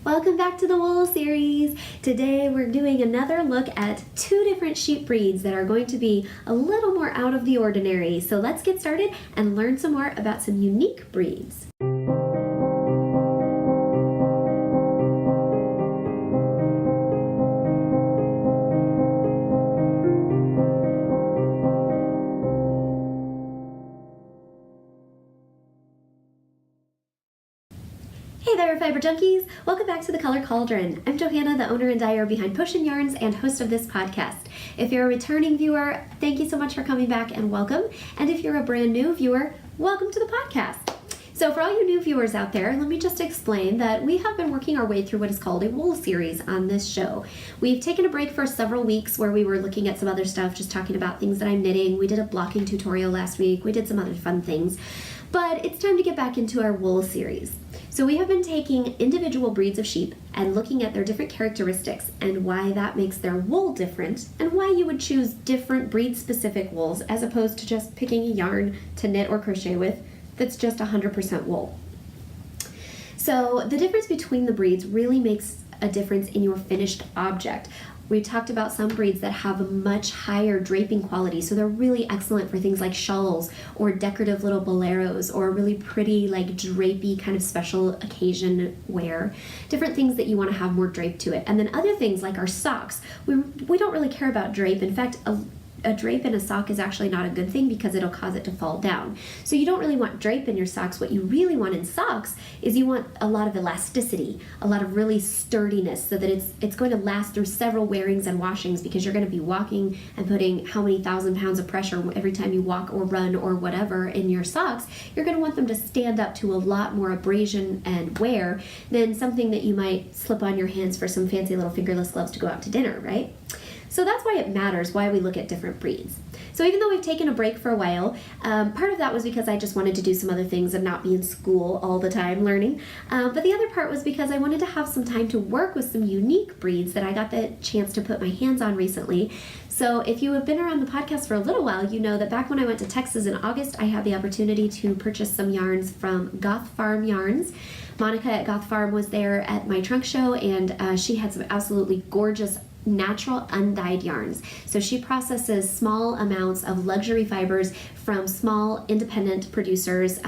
Welcome back to the wool series. Today we're doing another look at two different sheep breeds that are going to be a little more out of the ordinary. So let's get started and learn some more about some unique breeds. Hey there, Fiber Junkies! Welcome back to the Color Cauldron. I'm Johanna, the owner and dyer behind Potion Yarns and host of this podcast. If you're a returning viewer, thank you so much for coming back and welcome. And if you're a brand new viewer, welcome to the podcast. So for all you new viewers out there, let me just explain that we have been working our way through what is called a wool series on this show. We've taken a break for several weeks where we were looking at some other stuff, just talking about things that I'm knitting. We did a blocking tutorial last week. We did some other fun things. But it's time to get back into our wool series. So we have been taking individual breeds of sheep and looking at their different characteristics and why that makes their wool different and why you would choose different breed-specific wools as opposed to just picking a yarn to knit or crochet with that's just 100% wool. So the difference between the breeds really makes a difference in your finished object. We talked about some breeds that have a much higher draping quality, so they're really excellent for things like shawls or decorative little boleros or really pretty like drapey kind of special occasion wear. Different things that you want to have more drape to it. And then other things like our socks. We don't really care about drape. In fact, a drape in a sock is actually not a good thing because it'll cause it to fall down. So you don't really want drape in your socks. What you really want in socks is you want a lot of elasticity, a lot of really sturdiness so that it's going to last through several wearings and washings because you're going to be walking and putting how many thousand pounds of pressure every time you walk or run or whatever in your socks. You're going to want them to stand up to a lot more abrasion and wear than something that you might slip on your hands for some fancy little fingerless gloves to go out to dinner, right? So that's why it matters, why we look at different breeds. So even though we've taken a break for a while, part of that was because I just wanted to do some other things and not be in school all the time learning. But the other part was because I wanted to have some time to work with some unique breeds that I got the chance to put my hands on recently. So if you have been around the podcast for a little while, you know that back when I went to Texas in August, I had the opportunity to purchase some yarns from GothFarm Yarns. Monica at GothFarm was there at my trunk show, and she had some absolutely gorgeous natural undyed yarns. So she processes small amounts of luxury fibers from small independent producers,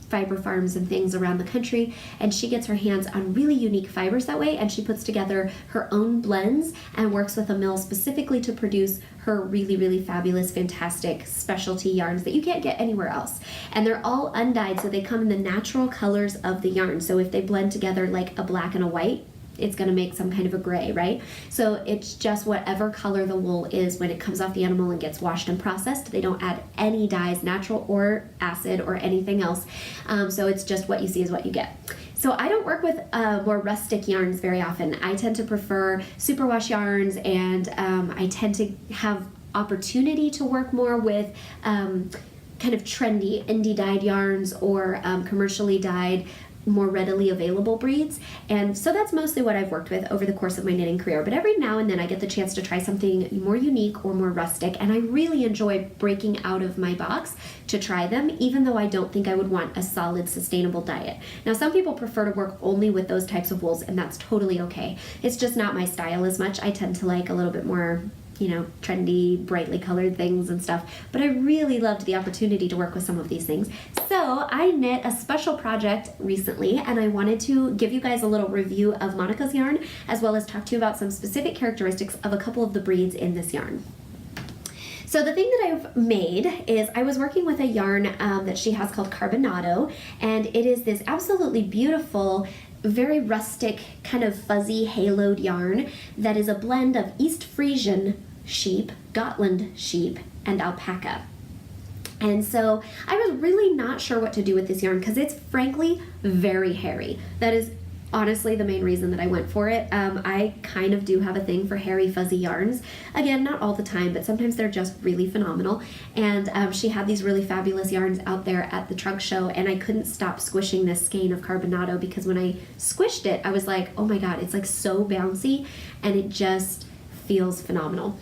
fiber farms and things around the country, and she gets her hands on really unique fibers that way, and she puts together her own blends and works with a mill specifically to produce her really, really fabulous, fantastic specialty yarns that you can't get anywhere else. And they're all undyed, so they come in the natural colors of the yarn. So if they blend together like a black and a white, it's going to make some kind of a gray, right? So it's just whatever color the wool is when it comes off the animal and gets washed and processed. They don't add any dyes, natural or acid or anything else. So it's just what you see is what you get. So I don't work with more rustic yarns very often. I tend to prefer superwash yarns, and I tend to have opportunity to work more with kind of trendy indie dyed yarns or commercially dyed, more readily available breeds. And so that's mostly what I've worked with over the course of my knitting career. But every now and then I get the chance to try something more unique or more rustic, and I really enjoy breaking out of my box to try them, even though I don't think I would want a solid, sustainable diet. Now, some people prefer to work only with those types of wools, and that's totally okay. It's just not my style as much. I tend to like a little bit more, trendy, brightly colored things and stuff. But I really loved the opportunity to work with some of these things. So I knit a special project recently, and I wanted to give you guys a little review of Monica's yarn, as well as talk to you about some specific characteristics of a couple of the breeds in this yarn. So the thing that I've made is I was working with a yarn that she has called Carbonado, and it is this absolutely beautiful, very rustic, kind of fuzzy haloed yarn that is a blend of East Friesian sheep, Gotland sheep, and alpaca. And so I was really not sure what to do with this yarn because it's frankly very hairy. That is honestly the main reason that I went for it. I kind of do have a thing for hairy, fuzzy yarns. Again, not all the time, but sometimes they're just really phenomenal. And she had these really fabulous yarns out there at the trunk show, and I couldn't stop squishing this skein of Carbonado because when I squished it, I was like, oh my god, it's like so bouncy, and it just feels phenomenal.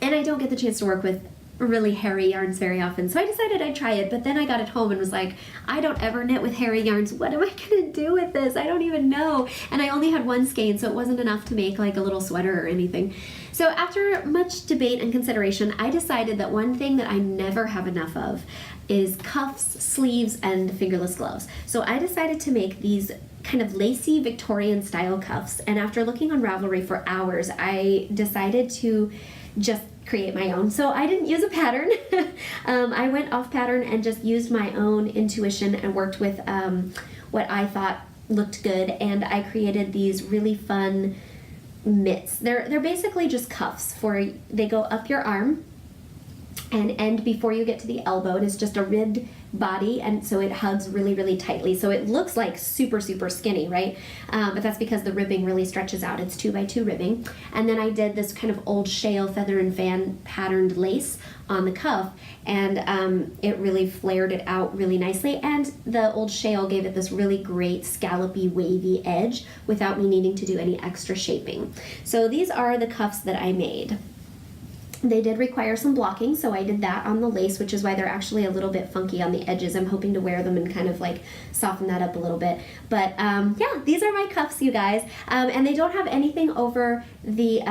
And I don't get the chance to work with really hairy yarns very often, so I decided I'd try it. But then I got it home and was like, I don't ever knit with hairy yarns. What am I gonna do with this? I don't even know. And I only had one skein, so it wasn't enough to make like a little sweater or anything. So after much debate and consideration, I decided that one thing that I never have enough of is cuffs, sleeves, and fingerless gloves. So I decided to make these kind of lacy Victorian style cuffs, and after looking on Ravelry for hours, I decided to just create my own. So I didn't use a pattern. I went off pattern and just used my own intuition and worked with what I thought looked good, and I created these really fun mitts. They're basically just cuffs they go up your arm and end before you get to the elbow. It is just a ribbed body, and so it hugs really, really tightly. So it looks like super, super skinny, right? But that's because the ribbing really stretches out. It's 2x2 ribbing. And then I did this kind of old shale feather and fan patterned lace on the cuff, and it really flared it out really nicely. And the old shale gave it this really great scallopy, wavy edge without me needing to do any extra shaping. So these are the cuffs that I made. They did require some blocking, so I did that on the lace, which is why they're actually a little bit funky on the edges. I'm hoping to wear them and kind of like soften that up a little bit. But yeah, these are my cuffs, you guys. And they don't have anything over the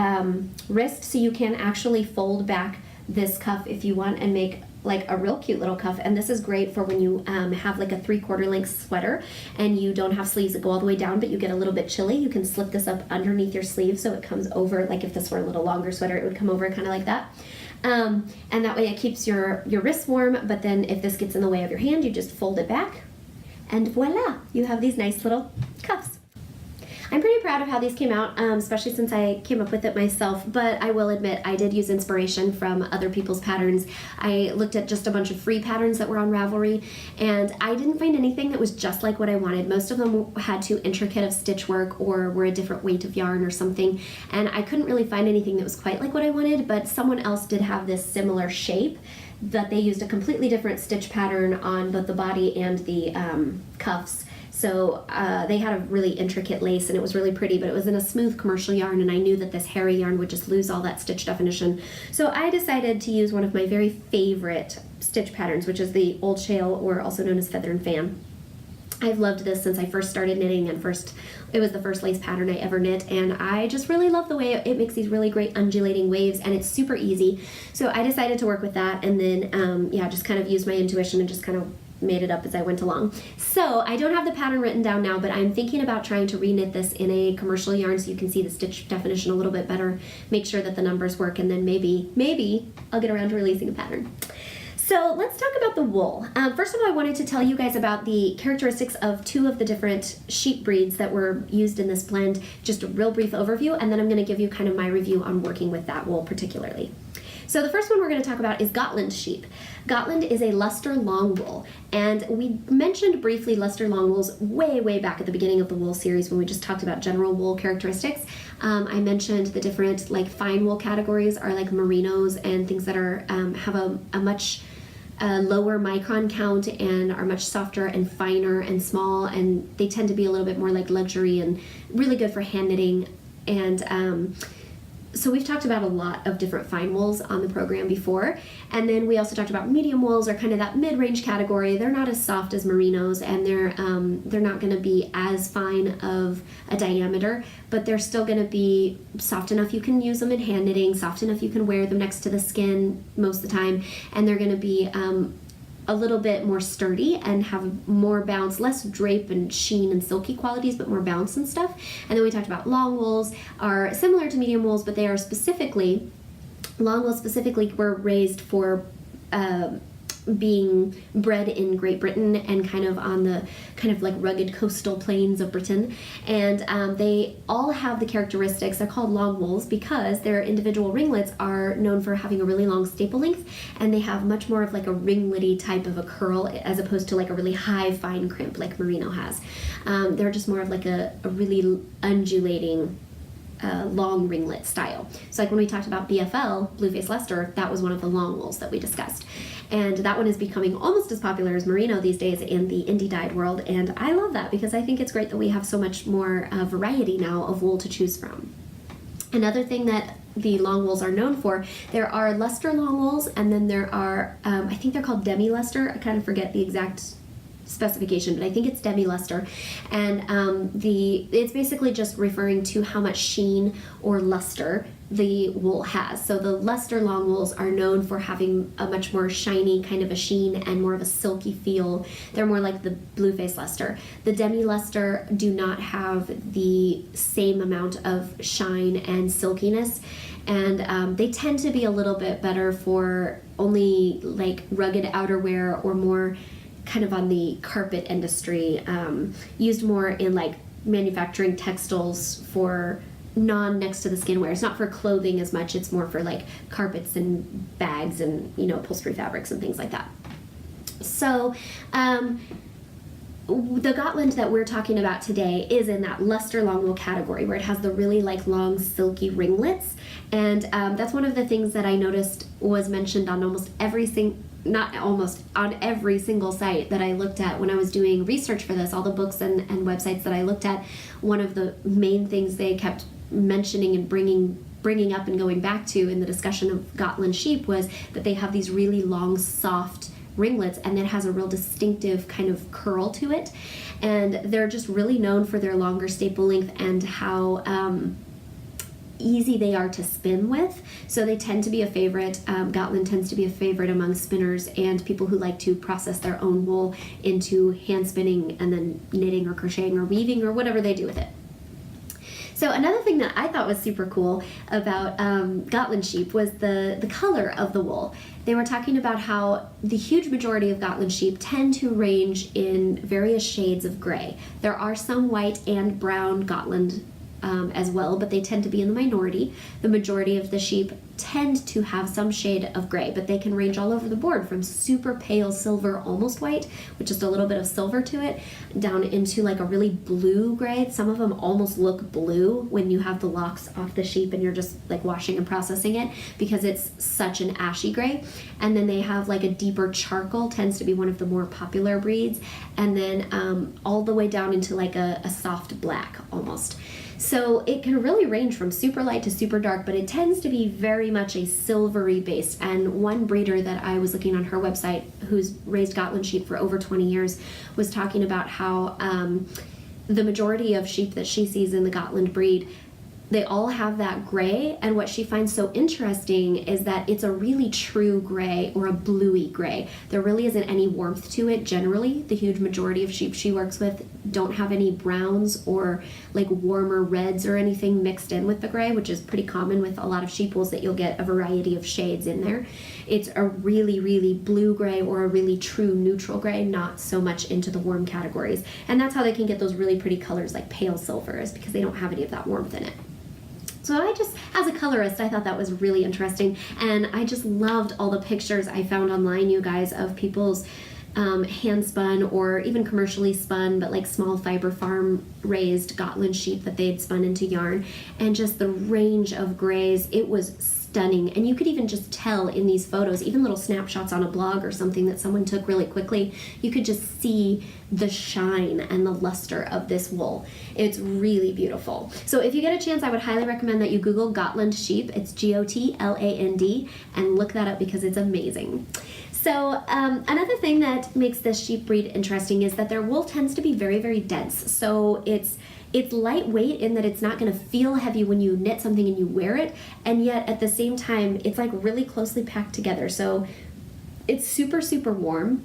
wrist, so you can actually fold back this cuff if you want and make like a real cute little cuff. And this is great for when you have like a 3/4 length sweater and you don't have sleeves that go all the way down, but you get a little bit chilly. You can slip this up underneath your sleeve so it comes over, like if this were a little longer sweater, it would come over kind of like that. And that way it keeps your wrists warm, but then if this gets in the way of your hand, you just fold it back and voila, you have these nice little cuffs. I'm pretty proud of how these came out, especially since I came up with it myself, but I will admit I did use inspiration from other people's patterns. I looked at just a bunch of free patterns that were on Ravelry, and I didn't find anything that was just like what I wanted. Most of them had too intricate of stitch work or were a different weight of yarn or something, and I couldn't really find anything that was quite like what I wanted, but someone else did have this similar shape, but they used a completely different stitch pattern on both the body and the cuffs. So they had a really intricate lace, and it was really pretty, but it was in a smooth commercial yarn, and I knew that this hairy yarn would just lose all that stitch definition. So I decided to use one of my very favorite stitch patterns, which is the old shale, or also known as feather and fan. I've loved this since I first started knitting, and it was the first lace pattern I ever knit, and I just really love the way it makes these really great undulating waves, and it's super easy. So I decided to work with that, and then yeah, just kind of use my intuition and just kind of made it up as I went along. So I don't have the pattern written down now, but I'm thinking about trying to reknit this in a commercial yarn so you can see the stitch definition a little bit better, make sure that the numbers work, and then maybe I'll get around to releasing a pattern. So let's talk about the wool. First of all, I wanted to tell you guys about the characteristics of 2 of the different sheep breeds that were used in this blend, just a real brief overview, and then I'm going to give you kind of my review on working with that wool particularly. So the first one we're going to talk about is Gotland sheep. Gotland is a luster long wool, and we mentioned briefly luster long wools way back at the beginning of the wool series when we just talked about general wool characteristics. I mentioned the different like fine wool categories are like merinos and things that are have a much lower micron count and are much softer and finer and small, and they tend to be a little bit more like luxury and really good for hand knitting. And so we've talked about a lot of different fine wools on the program before, and then we also talked about medium wools, or kind of that mid-range category. They're not as soft as merinos, and they're not going to be as fine of a diameter, but they're still going to be soft enough you can use them in hand knitting, soft enough you can wear them next to the skin most of the time, and they're going to be a little bit more sturdy and have more bounce, less drape and sheen and silky qualities, but more bounce and stuff. And then we talked about long wools are similar to medium wools, but they are long wools specifically were raised for being bred in Great Britain and kind of on the kind of like rugged coastal plains of Britain, and they all have the characteristics. They're called long wools because their individual ringlets are known for having a really long staple length, and they have much more of like a ringlety type of a curl as opposed to like a really high fine crimp like merino has. They're just more of like a really undulating long ringlet style. So like when we talked about BFL, Blueface Leicester, that was one of the long wools that we discussed. And that one is becoming almost as popular as merino these days in the indie dyed world, and I love that because I think it's great that we have so much more variety now of wool to choose from. Another thing that the long wools are known for. There are luster long wools, and then there are, I think they're called demi-luster. I kind of forget the exact specification, but I think it's demi-luster. And it's basically just referring to how much sheen or luster the wool has. So the luster long wools are known for having a much more shiny kind of a sheen and more of a silky feel. They're more like the Blueface luster. The demi-luster do not have the same amount of shine and silkiness, and they tend to be a little bit better for only like rugged outerwear or more kind of on the carpet industry, used more in like manufacturing textiles for next to the skin wear. It's not for clothing as much, it's more for like carpets and bags and, you know, upholstery fabrics and things like that. So the Gotland that we're talking about today is in that luster long wool category, where it has the really like long silky ringlets, and that's one of the things that I noticed was mentioned on on every single site that I looked at when I was doing research for this. All the books and websites that I looked at, one of the main things they kept mentioning and bringing up and going back to in the discussion of Gotland sheep was that they have these really long, soft ringlets, and it has a real distinctive kind of curl to it, and they're just really known for their longer staple length and how easy they are to spin with. So they tend to be a favorite. Gotland tends to be a favorite among spinners and people who like to process their own wool into hand spinning and then knitting or crocheting or weaving or whatever they do with it. So another thing that I thought was super cool about Gotland sheep was the color of the wool. They were talking about how the huge majority of Gotland sheep tend to range in various shades of gray. There are some white and brown Gotland as well, but they tend to be in the minority. The majority of the sheep tend to have some shade of gray, but they can range all over the board from super pale silver, almost white, with just a little bit of silver to it, down into like a really blue gray. Some of them almost look blue when you have the locks off the sheep and you're just like washing and processing it, because it's such an ashy gray. And then they have like a deeper charcoal, tends to be one of the more popular breeds, and then all the way down into like a soft black almost. So it can really range from super light to super dark, but it tends to be very much a silvery base. And one breeder that I was looking on her website, who's raised Gotland sheep for over 20 years, was talking about how the majority of sheep that she sees in the Gotland breed, they all have that gray, and what she finds so interesting is that it's a really true gray or a bluey gray. There really isn't any warmth to it generally. The huge majority of sheep she works with don't have any browns or like warmer reds or anything mixed in with the gray, which is pretty common with a lot of sheep wools, that you'll get a variety of shades in there. It's a really, really blue gray or a really true neutral gray, not so much into the warm categories. And that's how they can get those really pretty colors like pale silver, is because they don't have any of that warmth in it. So I just, as a colorist, I thought that was really interesting, and I just loved all the pictures I found online, you guys, of people's hand spun or even commercially spun, but like small fiber farm raised Gotland sheep that they'd spun into yarn, and just the range of grays. It was stunning, and you could even just tell in these photos, even little snapshots on a blog or something that someone took really quickly, you could just see the shine and the luster of this wool. It's really beautiful. So if you get a chance, I would highly recommend that you Google Gotland sheep. It's Gotland, and look that up because it's amazing. So another thing that makes this sheep breed interesting is that their wool tends to be very, very dense. So it's lightweight in that it's not going to feel heavy when you knit something and you wear it, and yet at the same time it's like really closely packed together. So it's super, super warm,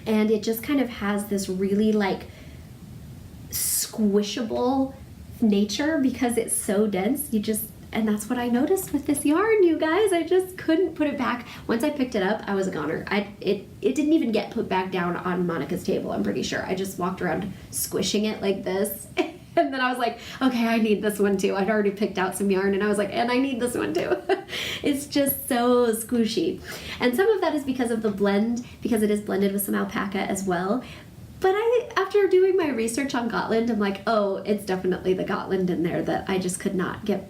and it just kind of has this really like squishable nature because it's so dense. And that's what I noticed with this yarn, you guys. I just couldn't put it back. Once I picked it up, I was a goner. It didn't even get put back down on Monica's table, I'm pretty sure. I just walked around squishing it like this. And then I was like, okay, I need this one too. I'd already picked out some yarn, and I was like, and I need this one too. It's just so squishy. And some of that is because of the blend, because it is blended with some alpaca as well. But after doing my research on Gotland, I'm like, oh, it's definitely the Gotland in there that I just could not get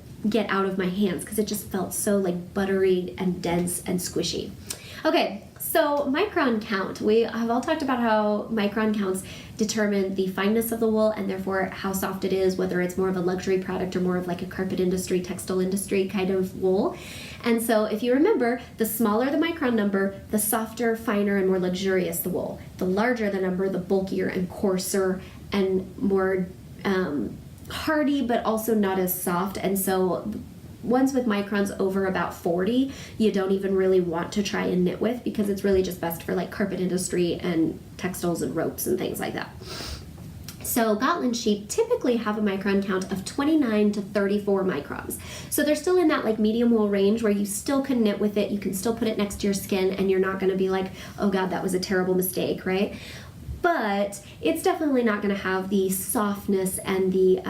out of my hands, because it just felt so like buttery and dense and squishy. Okay, so micron count. We have all talked about how micron counts determine the fineness of the wool and therefore how soft it is, whether it's more of a luxury product or more of like a carpet industry, textile industry kind of wool. And so if you remember, the smaller the micron number, the softer, finer, and more luxurious the wool. The larger the number, the bulkier and coarser and more hardy, but also not as soft. And so ones with microns over about 40, you don't even really want to try and knit with, because it's really just best for like carpet industry and textiles and ropes and things like that. So Gotland sheep typically have a micron count of 29 to 34 microns. So they're still in that like medium wool range where you still can knit with it, you can still put it next to your skin, and you're not going to be like, oh God, that was a terrible mistake, right? But it's definitely not going to have the softness and the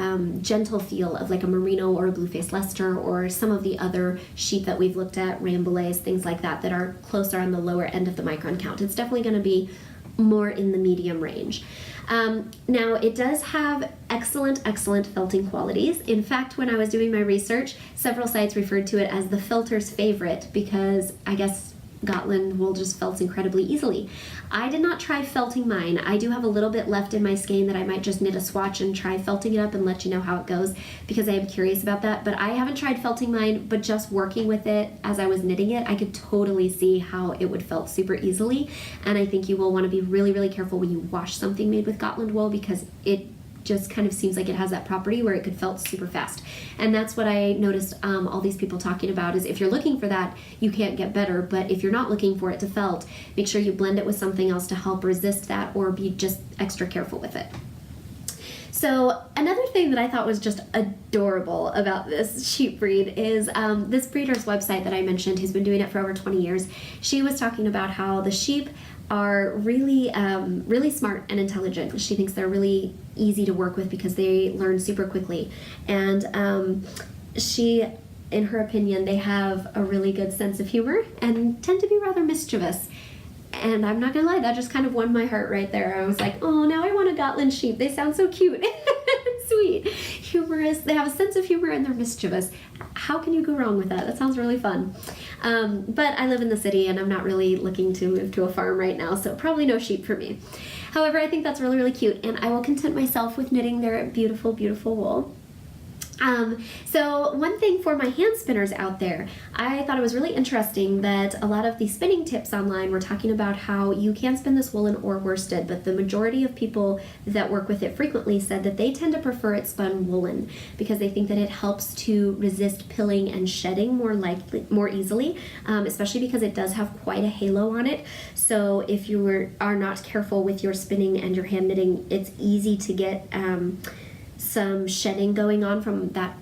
gentle feel of like a merino or a blue-faced Leicester or some of the other sheep that we've looked at, Rambouillets, things like that, that are closer on the lower end of the micron count. It's definitely going to be more in the medium range. Now, it does have excellent felting qualities. In fact, when I was doing my research, several sites referred to it as the felter's favorite, because I guess Gotland wool just felts incredibly easily. I did not try felting mine. I do have a little bit left in my skein that I might just knit a swatch and try felting it up and let you know how it goes, because I am curious about that. But I haven't tried felting mine, but just working with it as I was knitting it, I could totally see how it would felt super easily. And I think you will want to be really careful when you wash something made with Gotland wool, because it just kind of seems like it has that property where it could felt super fast. And that's what I noticed all these people talking about, is if you're looking for that, you can't get better. But if you're not looking for it to felt, make sure you blend it with something else to help resist that, or be just extra careful with it. So another thing that I thought was just adorable about this sheep breed is this breeder's website that I mentioned, who's been doing it for over 20 years. She was talking about how the sheep are really smart and intelligent. She thinks they're really easy to work with because they learn super quickly. And she, in her opinion, they have a really good sense of humor and tend to be rather mischievous. And I'm not gonna lie, that just kind of won my heart right there. I was like, oh, now I want a Gotland sheep. They sound so cute and sweet, humorous. They have a sense of humor and they're mischievous. How can you go wrong with that? That sounds really fun. But I live in the city and I'm not really looking to move to a farm right now, so probably no sheep for me. However, I think that's really cute, and I will content myself with knitting their beautiful wool. So one thing for my hand spinners out there, I thought it was really interesting that a lot of the spinning tips online were talking about how you can spin this woolen or worsted, but the majority of people that work with it frequently said that they tend to prefer it spun woolen because they think that it helps to resist pilling and shedding more easily, especially because it does have quite a halo on it. So if you are not careful with your spinning and your hand knitting, it's easy to get some shedding going on from that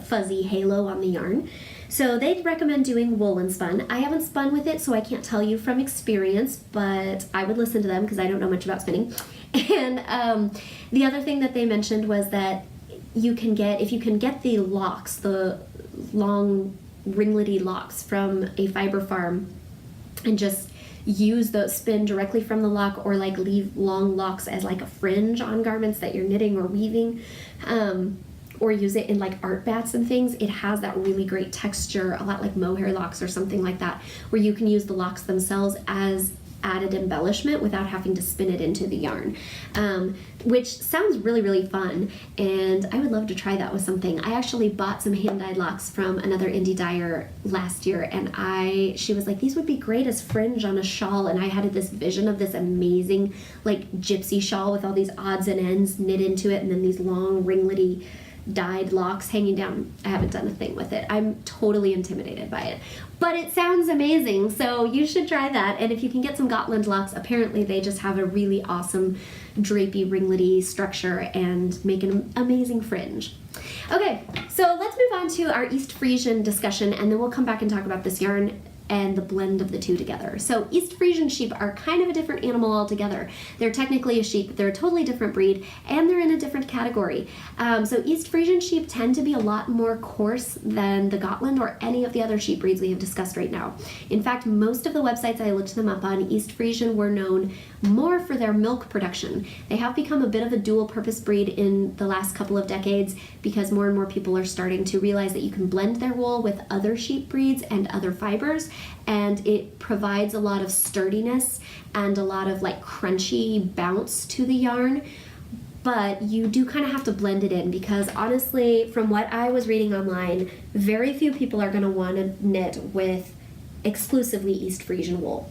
fuzzy halo on the yarn. So they'd recommend doing woolen spun. I haven't spun with it, so I can't tell you from experience, but I would listen to them because I don't know much about spinning. And the other thing that they mentioned was that if you can get the locks, the long ringlety locks from a fiber farm, and just use those, spin directly from the lock, or like leave long locks as like a fringe on garments that you're knitting or weaving, or use it in like art bats and things. It has that really great texture, a lot like mohair locks or something like that, where you can use the locks themselves as added embellishment without having to spin it into the yarn, which sounds really fun, and I would love to try that with something. I actually bought some hand-dyed locks from another indie dyer last year, and she was like, these would be great as fringe on a shawl, and I had this vision of this amazing like gypsy shawl with all these odds and ends knit into it, and then these long ringlety dyed locks hanging down. I haven't done a thing with it. I'm totally intimidated by it, but it sounds amazing, so you should try that. And if you can get some Gotland locks, apparently they just have a really awesome drapey ringlety structure and make an amazing fringe. Okay, so let's move on to our East Friesian discussion, and then we'll come back and talk about this yarn and the blend of the two together. So East Friesian sheep are kind of a different animal altogether. They're technically a sheep, but they're a totally different breed, and they're in a different category. So East Friesian sheep tend to be a lot more coarse than the Gotland or any of the other sheep breeds we have discussed right now. In fact, most of the websites I looked them up on, East Friesian were known more for their milk production. They have become a bit of a dual purpose breed in the last couple of decades because more and more people are starting to realize that you can blend their wool with other sheep breeds and other fibers. and it provides a lot of sturdiness and a lot of like crunchy bounce to the yarn. But you do kind of have to blend it in, because honestly, from what I was reading online, very few people are going to want to knit with exclusively East Friesian wool.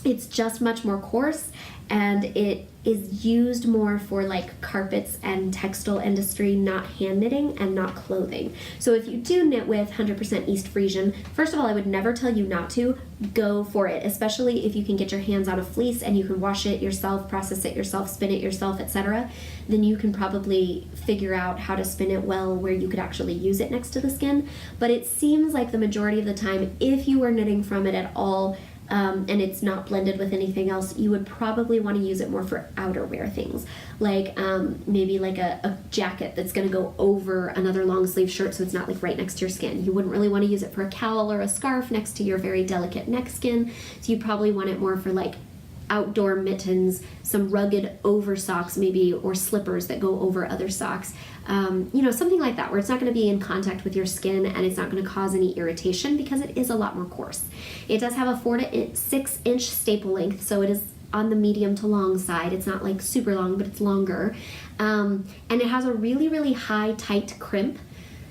It's just much more coarse, and it is used more for like carpets and textile industry, not hand knitting and not clothing. So if you do knit with 100% East Friesian, first of all, I would never tell you not to. Go for it, especially if you can get your hands on a fleece and you can wash it yourself, process it yourself, spin it yourself, etc. Then you can probably figure out how to spin it well where you could actually use it next to the skin. But it seems like the majority of the time, if you are knitting from it at all, and it's not blended with anything else, you would probably want to use it more for outerwear things, like maybe like a jacket that's going to go over another long sleeve shirt, so it's not like right next to your skin. You wouldn't really want to use it for a cowl or a scarf next to your very delicate neck skin, so you probably want it more for like outdoor mittens, some rugged over socks maybe, or slippers that go over other socks. Something like that, where it's not going to be in contact with your skin and it's not going to cause any irritation, because it is a lot more coarse. It does have a 4 to 6 inch staple length, so it is on the medium to long side. It's not like super long, but it's longer. And it has a really, really high, tight crimp.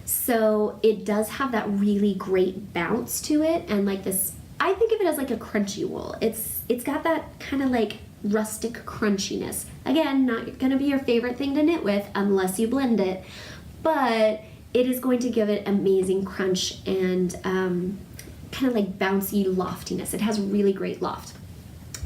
So it does have that really great bounce to it, and like this, I think of it as like a crunchy wool. It's got that kind of like rustic crunchiness. Again, not going to be your favorite thing to knit with unless you blend it, but it is going to give it amazing crunch and kind of like bouncy loftiness. It has really great loft.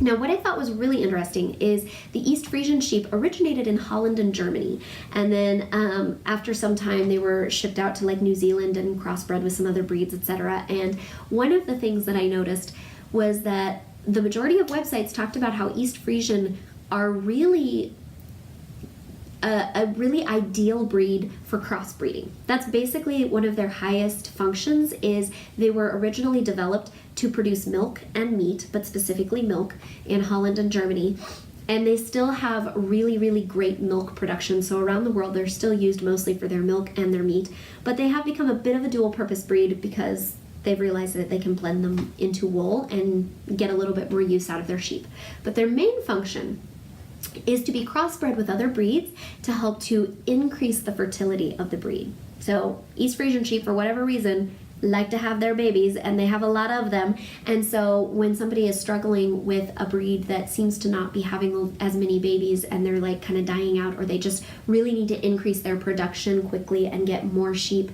Now, what I thought was really interesting is the East Friesian sheep originated in Holland and Germany, and then after some time they were shipped out to like New Zealand and crossbred with some other breeds, etc. And one of the things that I noticed was that the majority of websites talked about how East Friesian are really a really ideal breed for crossbreeding. That's basically one of their highest functions, is they were originally developed to produce milk and meat, but specifically milk, in Holland and Germany. And they still have really, really great milk production. So around the world, they're still used mostly for their milk and their meat. But they have become a bit of a dual purpose breed, because they've realized that they can blend them into wool and get a little bit more use out of their sheep. But their main function is to be crossbred with other breeds to help to increase the fertility of the breed. So East Friesian sheep, for whatever reason, like to have their babies, and they have a lot of them. And so when somebody is struggling with a breed that seems to not be having as many babies, and they're like kind of dying out, or they just really need to increase their production quickly and get more sheep,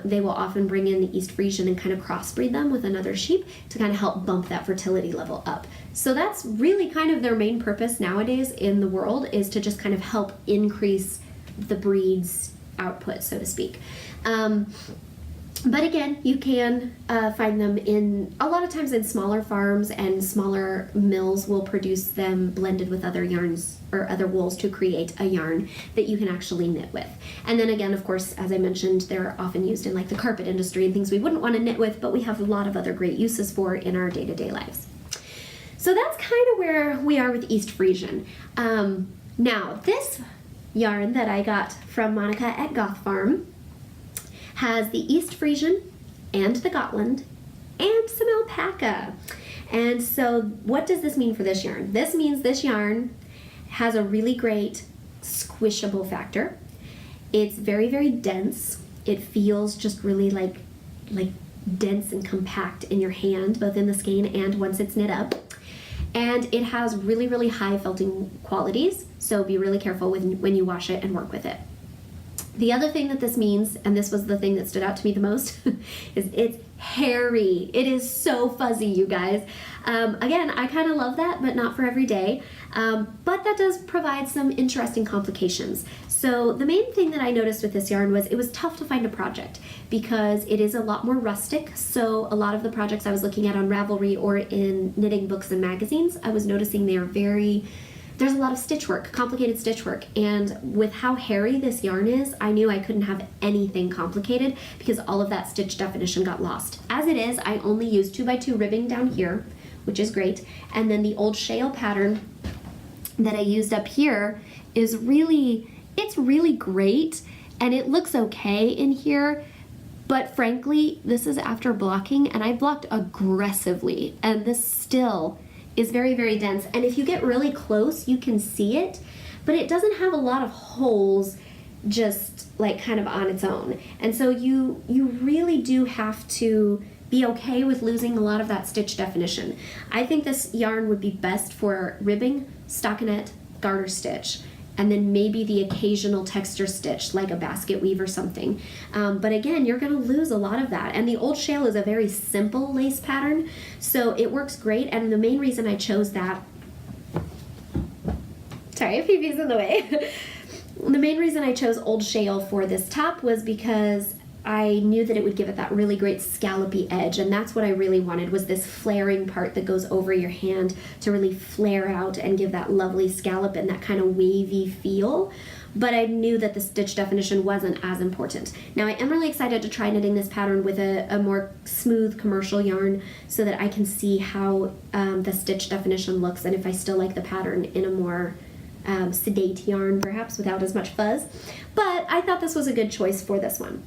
they will often bring in the East Friesian and kind of crossbreed them with another sheep to kind of help bump that fertility level up. So that's really kind of their main purpose nowadays in the world, is to just kind of help increase the breed's output, so to speak. But again, you can find them in, a lot of times in smaller farms, and smaller mills will produce them blended with other yarns or other wools to create a yarn that you can actually knit with. And then again, of course, as I mentioned, they're often used in like the carpet industry and things we wouldn't want to knit with, but we have a lot of other great uses for in our day-to-day lives. So that's kind of where we are with East Friesian. Now, this yarn that I got from Monica at GothFarm has the East Friesian and the Gotland and some alpaca. And so what does this mean for this yarn? This means this yarn has a really great squishable factor. It's very, very dense. It feels just really like dense and compact in your hand, both in the skein and once it's knit up. And it has really, really high felting qualities, so be really careful when you wash it and work with it. The other thing that this means, and this was the thing that stood out to me the most, is it's hairy. It is so fuzzy, you guys. Again, I kind of love that, but not for every day. But that does provide some interesting complications. So the main thing that I noticed with this yarn was it was tough to find a project, because it is a lot more rustic. So a lot of the projects I was looking at on Ravelry or in knitting books and magazines, I was noticing they are there's a lot of stitch work, complicated stitch work, and with how hairy this yarn is, I knew I couldn't have anything complicated, because all of that stitch definition got lost. As it is, I only use 2x2 ribbing down here, which is great, and then the old shale pattern that I used up here is really, it's really great, and it looks okay in here, But frankly, this is after blocking, and I blocked aggressively, and this still is very, very dense. And if you get really close, you can see it, but it doesn't have a lot of holes just like kind of on its own. And so you really do have to be okay with losing a lot of that stitch definition. I think this yarn would be best for ribbing, stockinette, garter stitch, and then maybe the occasional texture stitch like a basket weave or something. But again, you're going to lose a lot of that. And the Old Shale is a very simple lace pattern, so it works great. And the main reason I chose that, sorry, Phoebe's in the way. The main reason I chose Old Shale for this top was because I knew that it would give it that really great scallopy edge, and that's what I really wanted, was this flaring part that goes over your hand to really flare out and give that lovely scallop and that kind of wavy feel. But I knew that the stitch definition wasn't as important. Now I am really excited to try knitting this pattern with a more smooth commercial yarn so that I can see how the stitch definition looks, and if I still like the pattern in a more sedate yarn, perhaps without as much fuzz. But I thought this was a good choice for this one.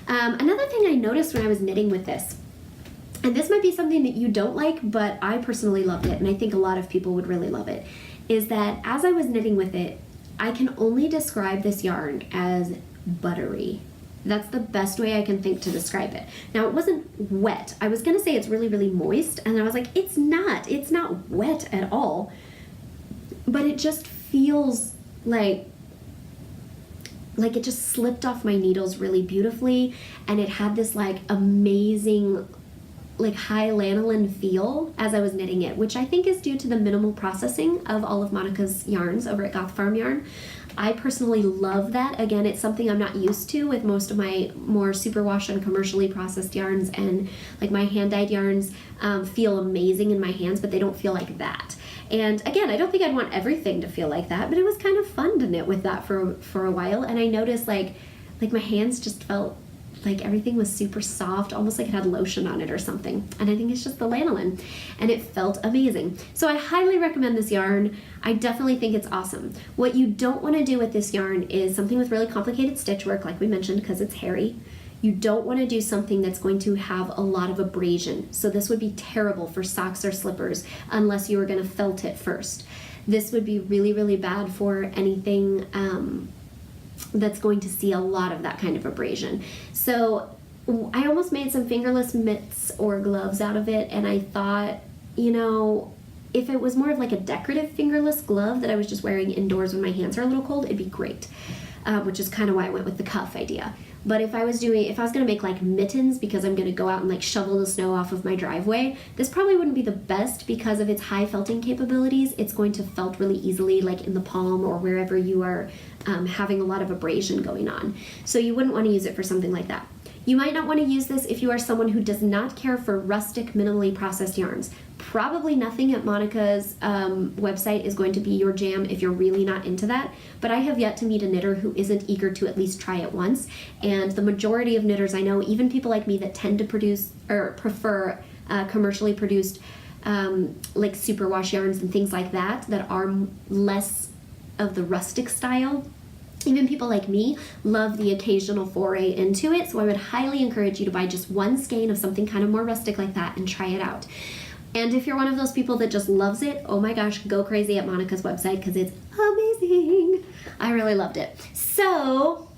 Another thing I noticed when I was knitting with this, and this might be something that you don't like, but I personally loved it, and I think a lot of people would really love it, is that as I was knitting with it, I can only describe this yarn as buttery. That's the best way I can think to describe it. Now, it wasn't wet. I was going to say it's really, really moist, and I was like, it's not. It's not wet at all, but it just feels like it just slipped off my needles really beautifully, and it had this like amazing like high lanolin feel as I was knitting it, which I think is due to the minimal processing of all of Monica's yarns over at GothFarm Yarn. I personally love that. Again, it's something I'm not used to with most of my more superwash and commercially processed yarns, and like my hand-dyed yarns feel amazing in my hands, but they don't feel like that. And again, I don't think I'd want everything to feel like that, but it was kind of fun to knit with that for a while. And I noticed like my hands just felt like everything was super soft, almost like it had lotion on it or something. And I think it's just the lanolin, and it felt amazing. So I highly recommend this yarn. I definitely think it's awesome. What you don't want to do with this yarn is something with really complicated stitch work, like we mentioned, because it's hairy. You don't want to do something that's going to have a lot of abrasion. So this would be terrible for socks or slippers unless you were going to felt it first. This would be really, really bad for anything that's going to see a lot of that kind of abrasion. So I almost made some fingerless mitts or gloves out of it, and I thought, you know, if it was more of like a decorative fingerless glove that I was just wearing indoors when my hands are a little cold, it'd be great, which is kind of why I went with the cuff idea. But if I was gonna make like mittens because I'm gonna go out and like shovel the snow off of my driveway, this probably wouldn't be the best because of its high felting capabilities. It's going to felt really easily, like in the palm or wherever you are having a lot of abrasion going on. So you wouldn't want to use it for something like that. You might not want to use this if you are someone who does not care for rustic, minimally processed yarns. Probably nothing at Monica's website is going to be your jam if you're really not into that, but I have yet to meet a knitter who isn't eager to at least try it once, and the majority of knitters I know, even people like me that tend to produce or prefer commercially produced like superwash yarns and things like that are less of the rustic style, even people like me love the occasional foray into it, so I would highly encourage you to buy just one skein of something kind of more rustic like that and try it out. And if you're one of those people that just loves it, oh my gosh, go crazy at Monica's website because it's amazing. I really loved it. So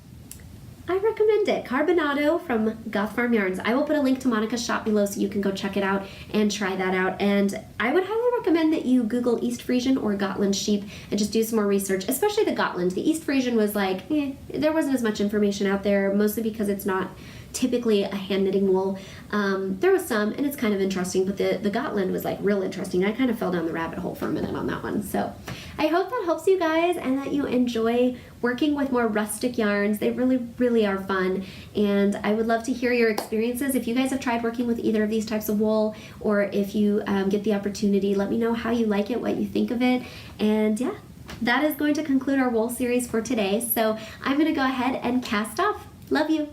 I recommend it. Carbonado from GothFarm Yarns. I will put a link to Monica's shop below so you can go check it out and try that out. And I would highly recommend that you Google East Friesian or Gotland sheep and just do some more research, especially the Gotland. The East Friesian was like, there wasn't as much information out there, mostly because it's not typically a hand knitting wool. There was some, and it's kind of interesting, but the Gotland was like real interesting. I kind of fell down the rabbit hole for a minute on that one. So I hope that helps you guys and that you enjoy working with more rustic yarns. They really, really are fun, and I would love to hear your experiences. If you guys have tried working with either of these types of wool, or if you get the opportunity, let me know how you like it, what you think of it, and yeah, that is going to conclude our wool series for today. So I'm going to go ahead and cast off. Love you.